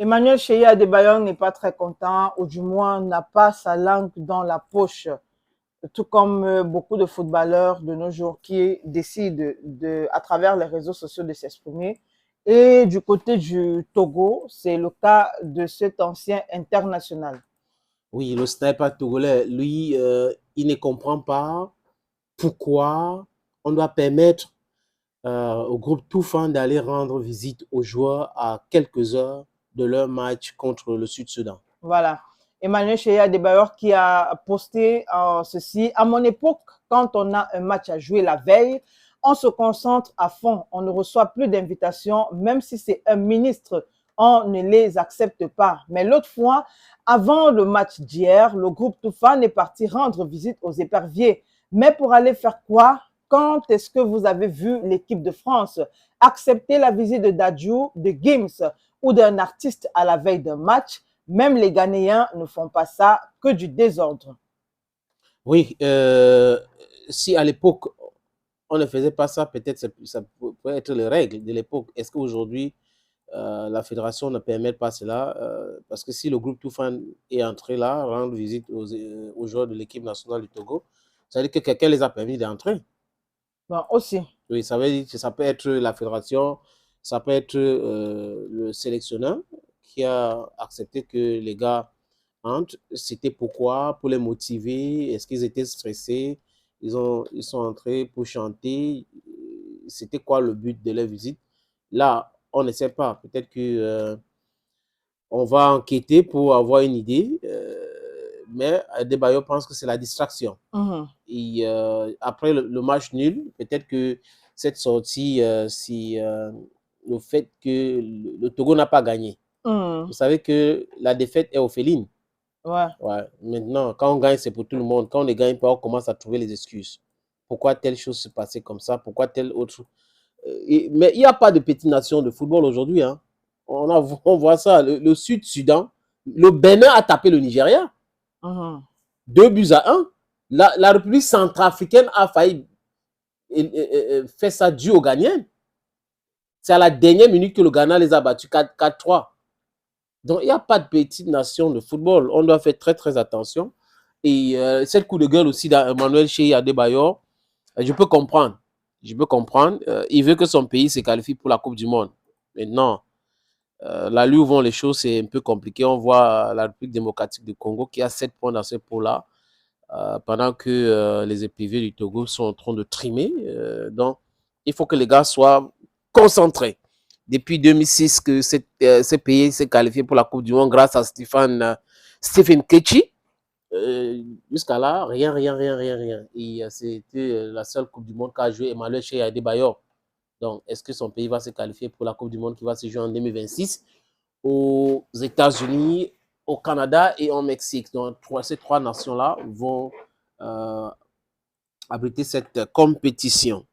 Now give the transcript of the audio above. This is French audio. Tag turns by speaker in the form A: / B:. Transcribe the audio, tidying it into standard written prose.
A: Emmanuel Cheye Adebayor n'est pas très content, ou du moins n'a pas sa langue dans la poche, tout comme beaucoup de footballeurs de nos jours qui décident à travers les réseaux sociaux de s'exprimer. Et du côté du Togo, c'est le cas de cet ancien international.
B: Oui, le sniper togolais, lui, il ne comprend pas pourquoi on doit permettre au groupe Toufan d'aller rendre visite aux joueurs à quelques heures de leur match contre le Sud-Soudan.
A: Voilà. Emmanuel Cheye Adebayor qui a posté ceci. À mon époque, quand on a un match à jouer la veille, on se concentre à fond. On ne reçoit plus d'invitations, même si c'est un ministre, on ne les accepte pas. Mais l'autre fois, avant le match d'hier, le groupe Toufan est parti rendre visite aux éperviers. Mais pour aller faire quoi? Quand est-ce que vous avez vu l'équipe de France accepter la visite de Dadju, de Gims ou d'un artiste à la veille d'un match? Même les Ghanéens ne font pas ça, que du désordre.
B: Oui, si à l'époque on ne faisait pas ça, peut-être ça pourrait être les règles de l'époque. Est-ce qu'aujourd'hui la fédération ne permet pas cela? Parce que si le groupe Toufan est entré là, rendre visite aux joueurs de l'équipe nationale du Togo, ça veut dire que quelqu'un les a permis d'entrer.
A: Bon, aussi.
B: Oui, ça veut dire que ça peut être la fédération, ça peut être le sélectionneur qui a accepté que les gars entrent. C'était pourquoi? Pour les motiver. Est-ce qu'ils étaient stressés? Ils sont entrés pour chanter. C'était quoi le but de leur visite? Là, on ne sait pas. Peut-être que on va enquêter pour avoir une idée. Mais Adebayor pense que c'est la distraction. Et après le match nul, peut-être que cette sortie, c'est le fait que le Togo n'a pas gagné. Vous savez que la défaite est orpheline.
A: Ouais.
B: Ouais. Maintenant, quand on gagne, c'est pour tout le monde. Quand on ne gagne pas, on commence à trouver les excuses. Pourquoi telle chose se passait comme ça? Pourquoi telle autre? Mais il n'y a pas de petite nation de football aujourd'hui. Hein. On voit ça. Le Sud-Soudan, le Bénin a tapé le Nigeria. 2 buts à 1. La République centrafricaine a failli faire ça dû aux Ghanéens. C'est à la dernière minute que le Ghana les a battus 4-3. Donc, il n'y a pas de petite nation de football. On doit faire très, très attention. Et cette coup de gueule aussi d'Emmanuel Cheye Adebayor, je peux comprendre. Je peux comprendre. Il veut que son pays se qualifie pour la Coupe du Monde. Maintenant, là où vont les choses, c'est un peu compliqué. On voit la République démocratique du Congo qui a 7 points dans ce pot-là. Pendant que les éperviers du Togo sont en train de trimer. Donc, il faut que les gars soient concentrés. Depuis 2006 que ce pays s'est qualifié pour la Coupe du Monde grâce à Stephen Kechi. Jusqu'à là, rien. Et c'était la seule Coupe du Monde qu'a joué Emmanuel Cheye Adebayor. Donc, est-ce que son pays va se qualifier pour la Coupe du Monde qui va se jouer en 2026 aux États-Unis, au Canada et au Mexique? Donc, ces 3 nations-là vont abriter cette compétition.